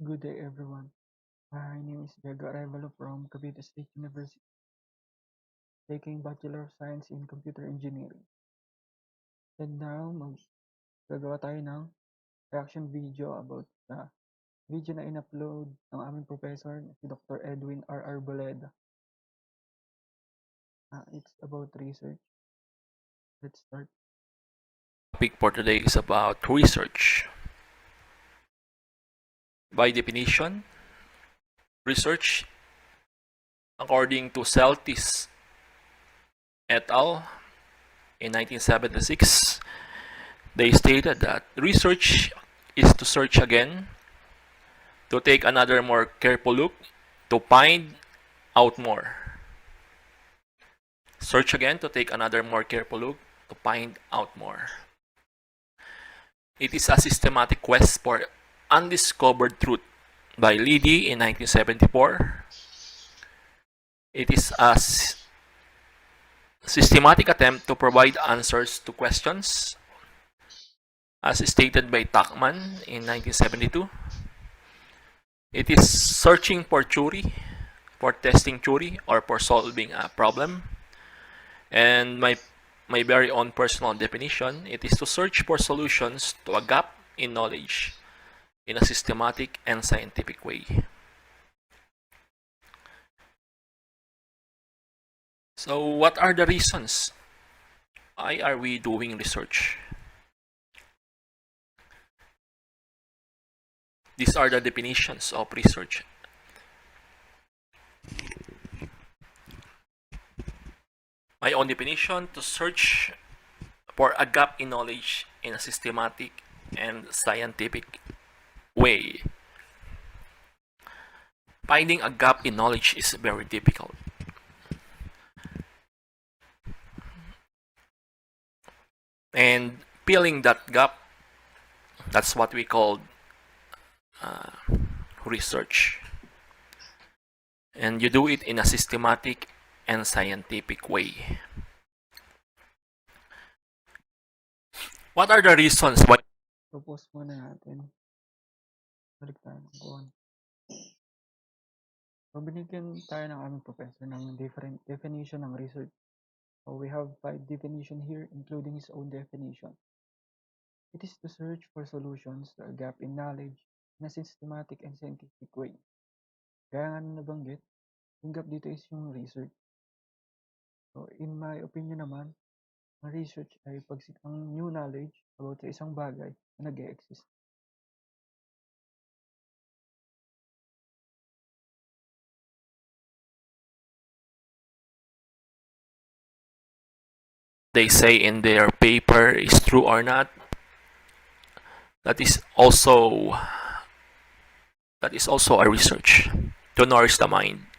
Good day, everyone. My name is Edwin R from Cavite State University, taking Bachelor of Science in Computer Engineering. And now, gagawa tayo ng reaction video about sa video na in-upload ng aming professor, si Dr. Edwin R. Arboleda. It's about research. Let's start. Topic for today is about research. By definition, research, according to Celtis et al. In 1976, they stated that research is to search again, to take another more careful look, to find out more. Search again to take another more careful look, to find out more. It is a systematic quest for undiscovered truth by Liddy in 1974. It is a systematic attempt to provide answers to questions, as stated by Tuckman in 1972. It is searching for theory, for testing theory, or for solving a problem. And my very own personal definition, it is to search for solutions to a gap in knowledge in a systematic and scientific way. So what are the reasons? Why are we doing research? These are the definitions of research. My own definition, to search for a gap in knowledge in a systematic and scientific way. Finding a gap in knowledge is very difficult. And filling that gap, that's what we call research. And you do it in a systematic and scientific way. What are the reasons why? Propose muna natin. Balik tayo ng kuhan. So, binigyan tayo ng aming professor ng different definition ng research. So, we have 5 definition here, including his own definition. It is to search for solutions to a gap in knowledge in a systematic and scientific way. Kaya nga nabanggit, yung gap dito is yung research. So, in my opinion naman, ang research ay pagsikang new knowledge about sa isang bagay na nag-e-exist. They say in their paper is true or not, that is also a research to nourish the mind.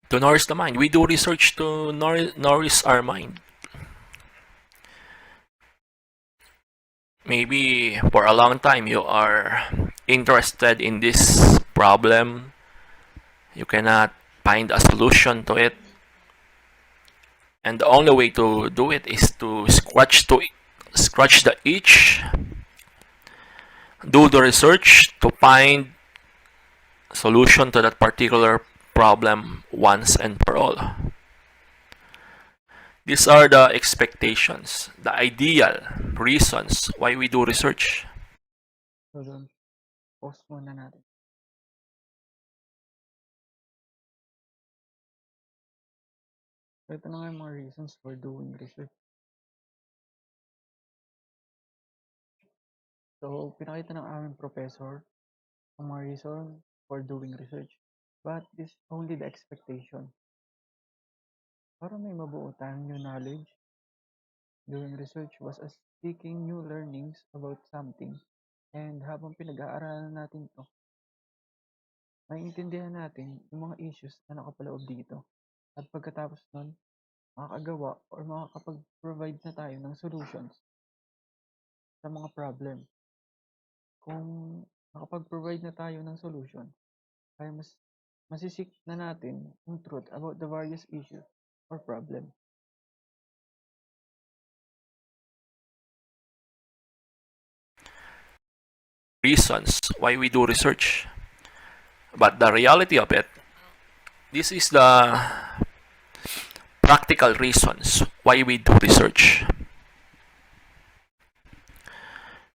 To nourish the mind. We do research to nourish our mind. Maybe for a long time you are interested in this problem. You cannot find a solution to it. And the only way to do it is to scratch the itch, do the research to find solution to that particular problem once and for all. These are the expectations, the ideal reasons why we do research. So, doon, pause muna natin. So, ito na nga yung mga reasons for doing research. So, pinakita ng aming professor ang mga reason for doing research. But this is only the expectation. Para may mabuo tayong new knowledge, doing research was as seeking new learnings about something. And habang pinag-aaralan natin to, maiintindihan natin yung mga issues na nakapaloob dito. At pagkatapos nun, makakagawa or makakapag-provide na tayo ng solutions sa mga problem. Kung nakapag-provide na tayo ng solution, ay masisik na natin yung truth about the various issues or problem. reasons why we do research. But the reality of it, this is the practical reasons why we do research.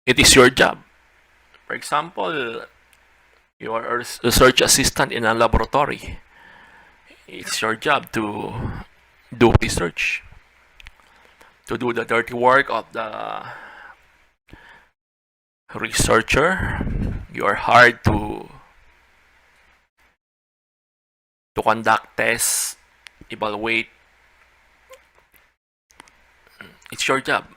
It is your job. For example, you are a research assistant in a laboratory. It's your job to do research, to do the dirty work of the researcher. You are hired to conduct tests, evaluate. It's your job.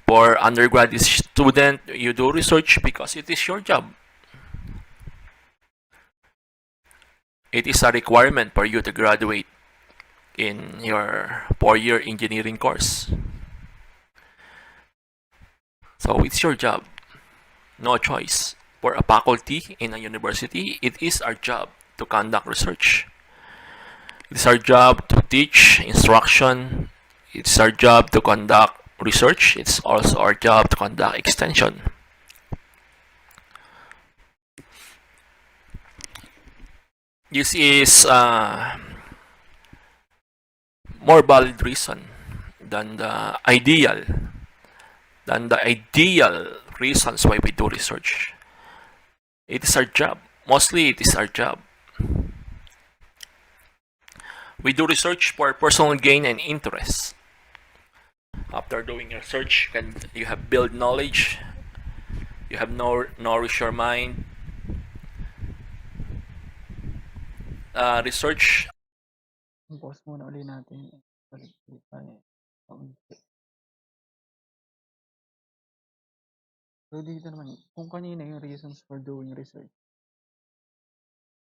For undergraduate student, you do research because it is your job. It is a requirement for you to graduate in your 4-year engineering course. So it's your job. No choice. For a faculty in a university, it is our job to conduct research. It's our job to teach instruction. It's our job to conduct research. It's also our job to conduct extension. This is more valid reason than the ideal reasons why we do research. It is our job. Mostly it is our job. We do research for personal gain and interest. After doing research, you have built knowledge, you have nourish your mind. Research. Pause muna ulit natin. Balik tayo. So dito naman, kung kanina yung reasons for doing research,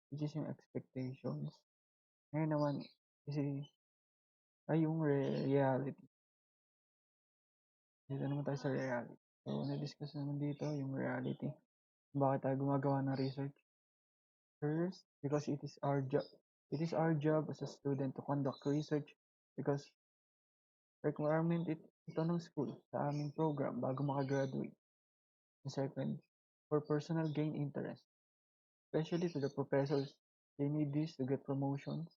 which is yung expectations. Ngayon naman, kasi ay yung reality. Dito naman tayo sa reality. So, na-discuss naman dito yung reality. Bakit tayo gumagawa ng research? First, because it is our job. It is our job as a student to conduct research because requirement ito ng school sa aming program bago makagraduate. And second, for personal gain interest. Especially to the professors, they need this to get promotions.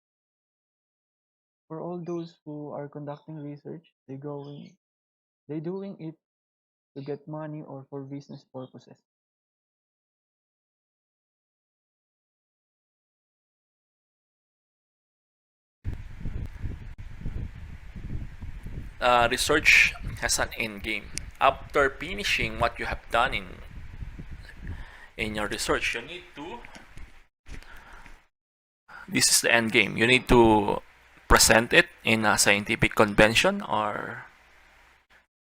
For all those who are conducting research, they doing it to get money or for business purposes. Research has an end game. After finishing what you have done in your research, you need to. This is the end game. You need to present it in a scientific convention or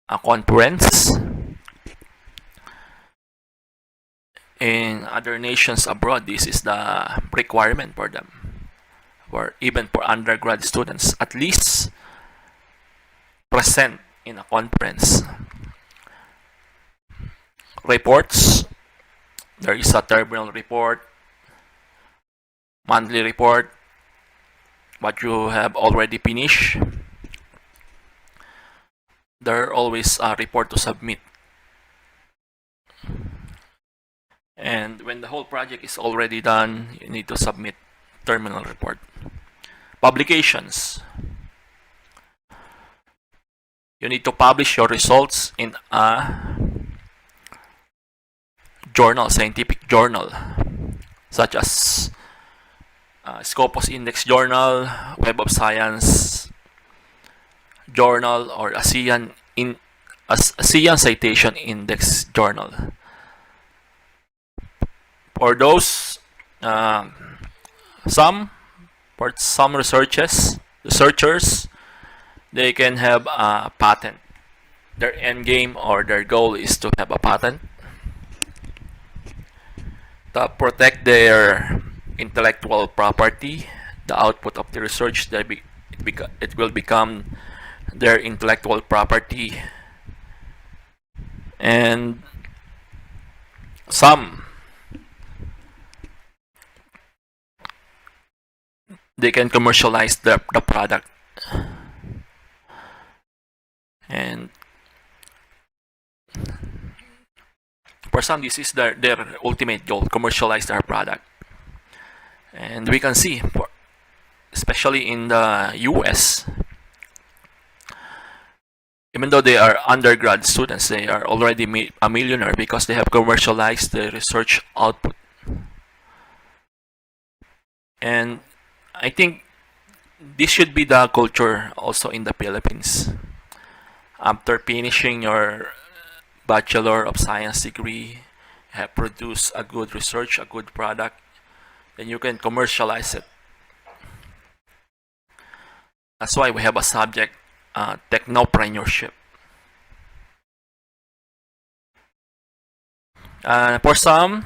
a conference. In other nations abroad, this is the requirement for them, or even for undergrad students, at least present in a conference. Reports. There is a terminal report, monthly report, what you have already finished. There are always a report to submit. And when the whole project is already done, you need to submit terminal report. Publications. You need to publish your results in a journal, scientific journal, such as Scopus Index Journal, Web of Science Journal, or ASEAN Citation Index Journal. For those, for some researchers, they can have a patent. Their end game or their goal is to have a patent to protect their intellectual property. The output of the research, it will become their intellectual property. And some, they can commercialize the product. And For some, this is their ultimate goal, commercialize their product. And we can see, especially in the US, even though they are undergrad students, they are already a millionaire because they have commercialized the research output. And I think this should be the culture also in the Philippines. After finishing your Bachelor of Science degree, have produced a good research, a good product, then you can commercialize it. That's why we have a subject, technopreneurship. For some,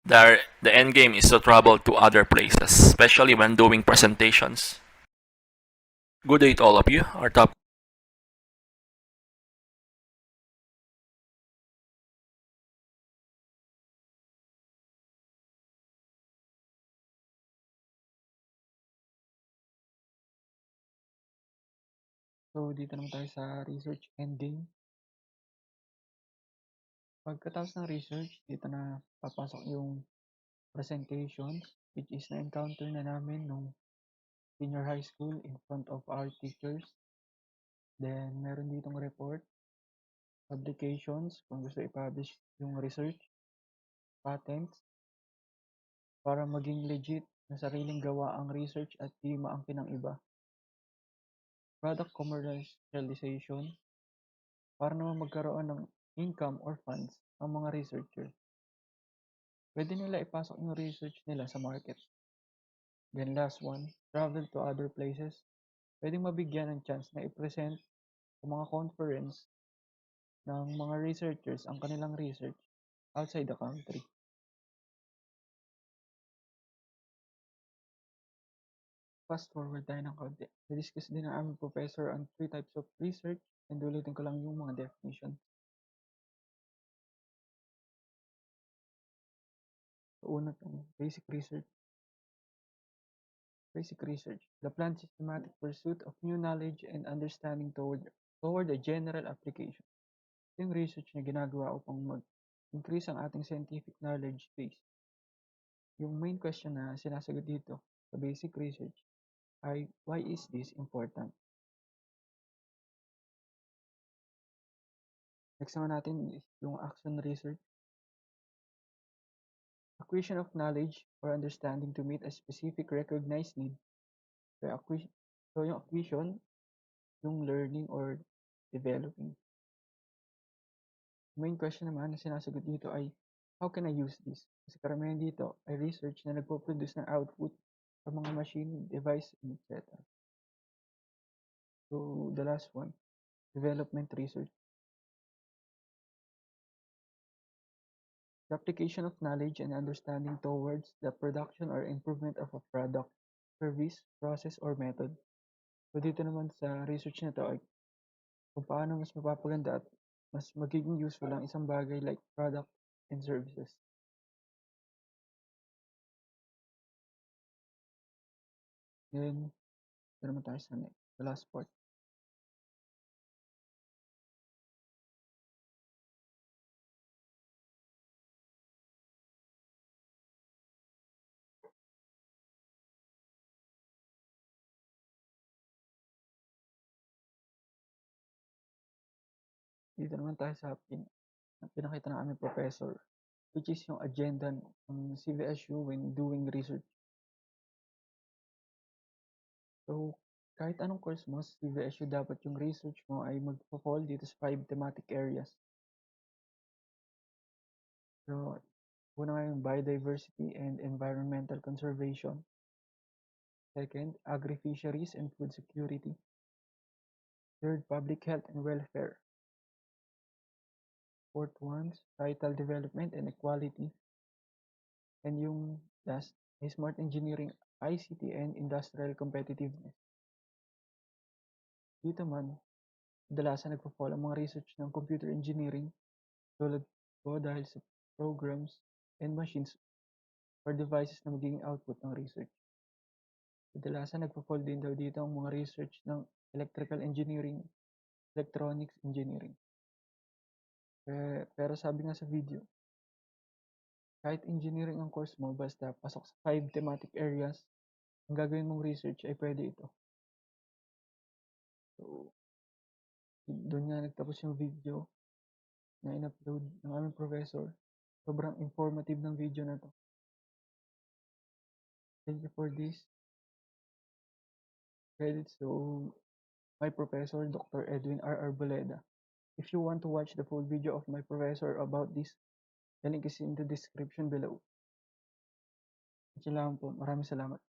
the end game is to travel to other places, especially when doing presentations. Good day to all of you. Our top. So, dito naman tayo sa research endgame. Pagkatapos ng research, dito na papasok yung presentation, which is na-encounter na namin nung senior high school in front of our teachers. Then, meron ditong report, publications, kung gusto i-publish yung research, patents, para maging legit na sariling gawa ang research at di maangkin ng iba. Product commercialization, para naman magkaroon ng income or funds ang mga researcher. Pwede nila ipasok yung research nila sa market. Then last one, travel to other places. Pwedeng mabigyan ng chance na i-present sa mga conference ng mga researchers ang kanilang research outside the country. Fast forward tayo ng konti. Na-discuss din ng aming professor on 3 types of research and ulitin ko lang yung mga definition. So, una itong basic research. Basic research, the planned systematic pursuit of new knowledge and understanding toward a general application. Yung research na ginagawa upang mag-increase ang ating scientific knowledge base. Yung main question na sinasagot dito sa basic research ay, why is this important? Next naman natin is yung action research. Acquisition of knowledge or understanding to meet a specific recognized need. So yung acquisition, yung learning or developing. Main question naman na sinasagot dito ay, how can I use this? Kasi karamihan dito ay research na nagpo-produce ng output sa mga machine, device, etc. So, the last one, development research. The application of knowledge and understanding towards the production or improvement of a product, service, process, or method. So, dito naman sa research na to ay kung paano mas mapapaganda at mas magiging useful ang isang bagay like product and services. Then, ito naman tayo sa next, the last part. Dito naman tayo sa pinakita ng aming professor, which is yung agenda ng CVSU when doing research. So, kahit anong course mo sa CVSU, dapat yung research mo ay mag-fall dito sa 5 thematic areas. So, una nga yung biodiversity and environmental conservation. Second, agri-fisheries and food security. Third, public health and welfare. Fourth one, societal development and equality. And yung last ay smart engineering, ICT, and industrial competitiveness. Dito man, kadalasan nagpo-fall ang mga research ng computer engineering tulad ko dahil sa programs and machines or devices na magiging output ng research. Kadalasan nagpo-fall din daw dito ang mga research ng electrical engineering, electronics engineering. Pero sabi nga sa video, kahit engineering ang course mo, basta pasok sa 5 thematic areas, ang gagawin mong research ay pwede ito. So, doon nga nagtapos yung video na in-upload ng aming professor. Sobrang informative ng video na to. Thank you for this. Credits to my professor, Dr. Edwin R. Arboleda. If you want to watch the full video of my professor about this, the link is in the description below. Yun lang po. Maraming salamat.